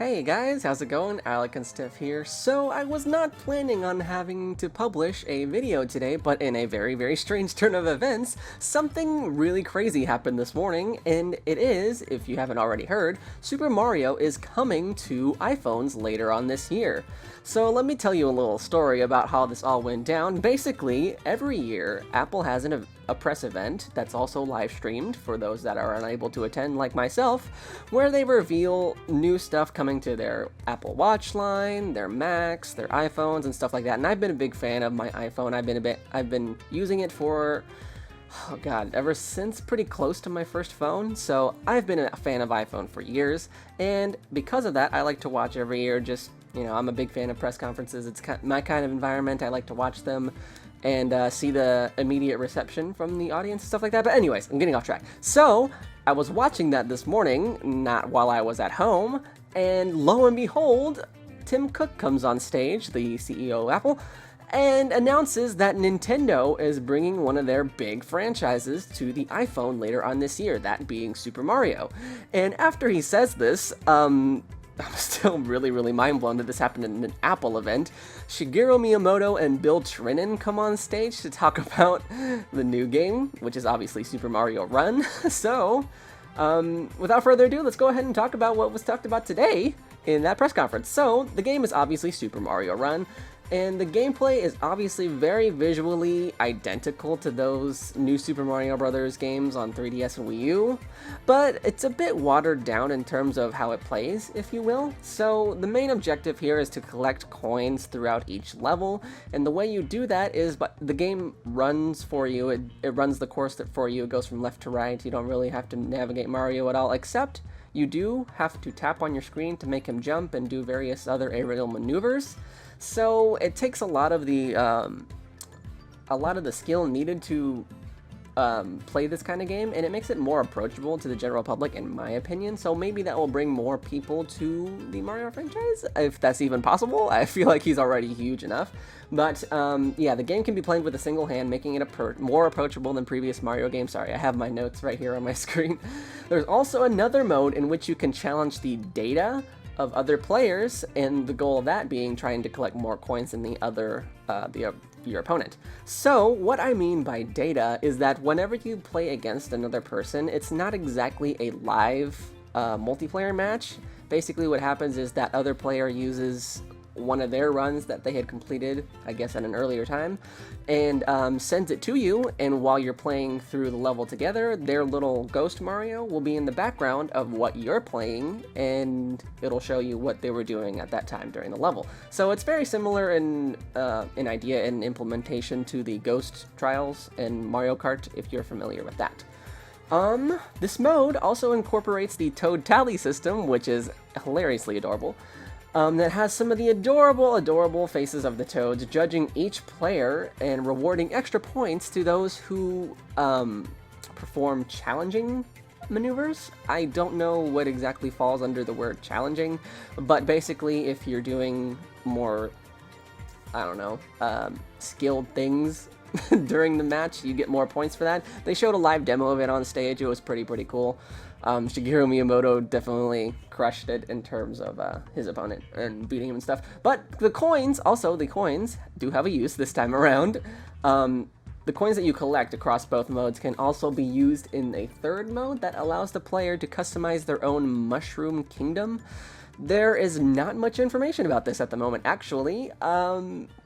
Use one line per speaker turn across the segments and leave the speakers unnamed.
Hey guys, how's it going? Alecandstuff here. So I was not planning on having to publish a video today, but in a very strange turn of events, something really crazy happened this morning, and it is, if you haven't already heard, Super Mario is coming to iPhones later on this year. So let me tell you a little story about how this all went down. Basically, every year, Apple has a press event that's also live streamed for those that are unable to attend, like myself, where they reveal new stuff coming to their Apple Watch line, their Macs, their iPhones, and stuff like that. And I've been a big fan of my iPhone. I've been using it for, oh god, ever since pretty close to my first phone. So I've been a fan of iPhone for years, and because of that, I like to watch every year. Just, you know, I'm a big fan of press conferences. It's my kind of environment. I like to watch them and see the immediate reception from the audience and stuff like that. But anyways, I'm getting off track. So I was watching that this morning, not while I was at home, and lo and behold, Tim Cook comes on stage, the CEO of Apple, and announces that Nintendo is bringing one of their big franchises to the iPhone later on this year, that being Super Mario. And after he says this, I'm still really mind blown that this happened in an Apple event. Shigeru Miyamoto and Bill Trinnen come on stage to talk about the new game, which is obviously Super Mario Run. So, without further ado, let's go ahead and talk about what was talked about today in that press conference. So, the game is obviously Super Mario Run, and the gameplay is obviously very visually identical to those new Super Mario Bros. Games on 3DS and Wii U, but it's a bit watered down in terms of how it plays, if you will. So the main objective here is to collect coins throughout each level, and the way you do that is the game runs for you. It runs the course for you. It goes from left to right. You don't really have to navigate Mario at all, except you do have to tap on your screen to make him jump and do various other aerial maneuvers. So it takes a lot of the skill needed to play this kind of game, and it makes it more approachable to the general public, in my opinion. So maybe that will bring more people to the Mario franchise, if that's even possible. I feel like he's already huge enough. But yeah, the game can be played with a single hand, making it more approachable than previous Mario games. Sorry, I have my notes right here on my screen. There's also another mode in which you can challenge the data of other players, and the goal of that being trying to collect more coins than your opponent. So what I mean by data is that whenever you play against another person, it's not exactly a live multiplayer match. Basically what happens is that other player uses one of their runs that they had completed, I guess at an earlier time, and sends it to you, and while you're playing through the level together, their little ghost Mario will be in the background of what you're playing, and it'll show you what they were doing at that time during the level. So it's very similar in idea and implementation to the Ghost Trials in Mario Kart, if you're familiar with that. This mode also incorporates the Toad Tally system, which is hilariously adorable. That has some of the adorable faces of the Toads, judging each player and rewarding extra points to those who perform challenging maneuvers. I don't know what exactly falls under the word challenging, but basically if you're doing more, I don't know, skilled things during the match, you get more points for that. They showed a live demo of it on stage. It was pretty cool. Shigeru Miyamoto definitely crushed it in terms of his opponent and beating him and stuff. But the coins do have a use this time around. The coins that you collect across both modes can also be used in a third mode that allows the player to customize their own Mushroom Kingdom. There is not much information about this at the moment, actually.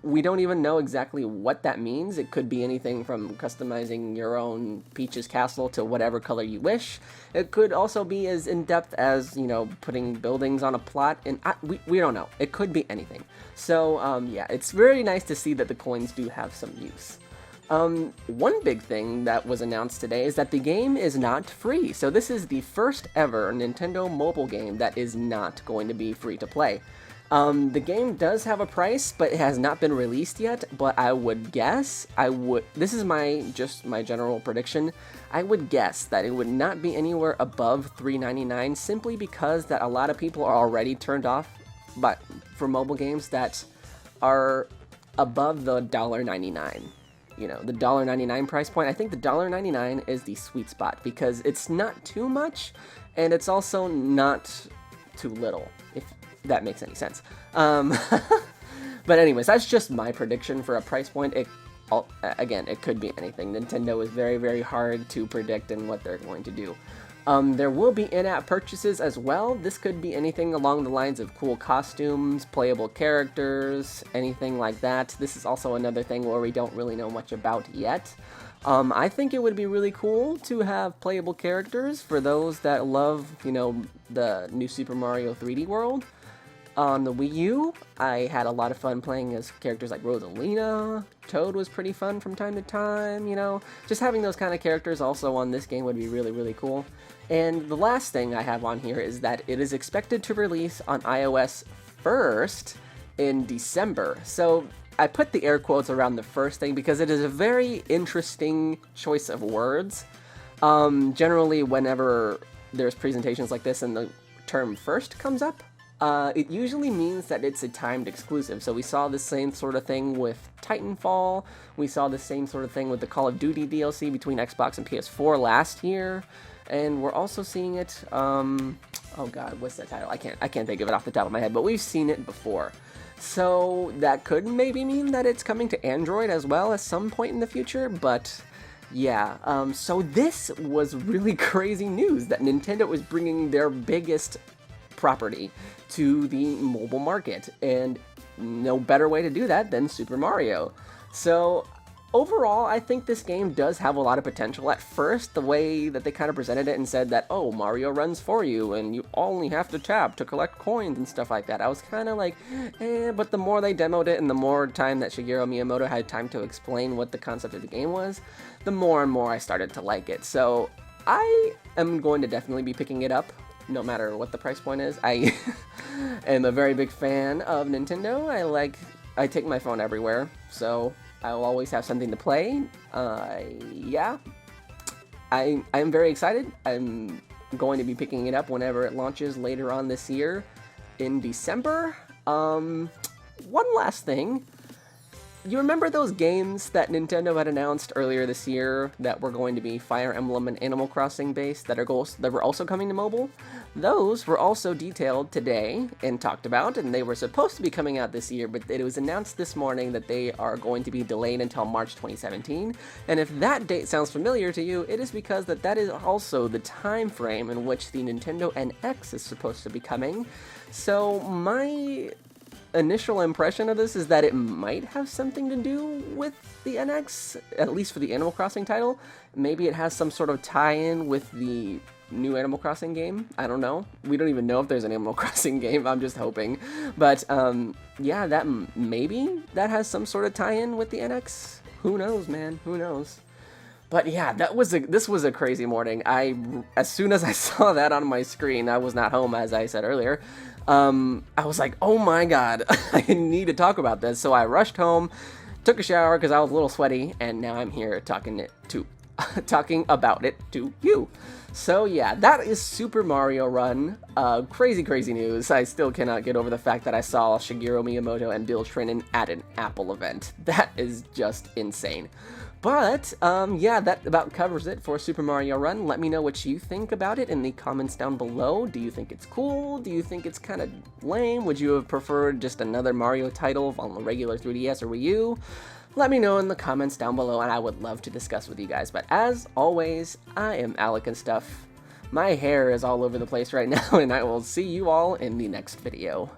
We don't even know exactly what that means. It could be anything from customizing your own Peach's castle to whatever color you wish. It could also be as in-depth as, you know, putting buildings on a plot, and we don't know. It could be anything. So, yeah, it's very nice to see that the coins do have some use. One big thing that was announced today is that the game is not free. So this is the first ever Nintendo mobile game that is not going to be free to play. The game does have a price, but it has not been released yet, but I would guess, this is my general prediction, I would guess that it would not be anywhere above $3.99, simply because that a lot of people are already turned off for mobile games that are above the $1.99. You know, the $1.99 price point. I think the $1.99 is the sweet spot because it's not too much, and it's also not too little. that makes any sense. But anyways, that's just my prediction for a price point. Again, it could be anything. Nintendo is very, very hard to predict in what they're going to do. There will be in-app purchases as well. This could be anything along the lines of cool costumes, playable characters, anything like that. This is also another thing where we don't really know much about yet. I think it would be really cool to have playable characters for those that love, you know, the new Super Mario 3D World. On the Wii U, I had a lot of fun playing as characters like Rosalina. Toad was pretty fun from time to time, you know. Just having those kind of characters also on this game would be really, really cool. And the last thing I have on here is that it is expected to release on iOS first in December. So I put the air quotes around the first thing because it is a very interesting choice of words. Generally, whenever there's presentations like this and the term first comes up, it usually means that it's a timed exclusive. So we saw the same sort of thing with Titanfall. We saw the same sort of thing with the Call of Duty DLC between Xbox and PS4 last year. And we're also seeing it, oh god, what's that title? I can't think of it off the top of my head, but we've seen it before. So that could maybe mean that it's coming to Android as well at some point in the future, but yeah. So this was really crazy news that Nintendo is bringing their biggest property to the mobile market, and no better way to do that than Super Mario. So overall, I think this game does have a lot of potential. At first, the way that they kind of presented it and said that, oh, Mario runs for you and you only have to tap to collect coins and stuff like that, I was kind of like, but the more they demoed it and the more time that Shigeru Miyamoto had time to explain what the concept of the game was, the more and more I started to like it. So I am going to definitely be picking it up, no matter what the price point is. I am a very big fan of Nintendo. I take my phone everywhere, so I will always have something to play. Yeah, I'm very excited. I'm going to be picking it up whenever it launches later on this year in December. One last thing. You remember those games that Nintendo had announced earlier this year that were going to be Fire Emblem and Animal Crossing based that were also coming to mobile? Those were also detailed today and talked about, and they were supposed to be coming out this year, but it was announced this morning that they are going to be delayed until March 2017. And if that date sounds familiar to you, it is because that is also the time frame in which the Nintendo NX is supposed to be coming. So my initial impression of this is that it might have something to do with the NX, at least for the Animal Crossing title. Maybe it has some sort of tie-in with the new Animal Crossing game. I don't know. We don't even know if there's an Animal Crossing game. I'm just hoping. But yeah, maybe that has some sort of tie-in with the NX. Who knows, man? Who knows? But yeah, this was a crazy morning. As soon as I saw that on my screen, I was not home, as I said earlier. I was like, oh my god, I need to talk about this. So I rushed home, took a shower because I was a little sweaty, and now I'm here talking about it to you. So yeah, that is Super Mario Run. Crazy, crazy news. I still cannot get over the fact that I saw Shigeru Miyamoto and Bill Trinnen at an Apple event. That is just insane. But, yeah, that about covers it for Super Mario Run. Let me know what you think about it in the comments down below. Do you think it's cool? Do you think it's kind of lame? Would you have preferred just another Mario title on the regular 3DS or Wii U? Let me know in the comments down below, and I would love to discuss with you guys. But as always, I am alecandstuff. My hair is all over the place right now, and I will see you all in the next video.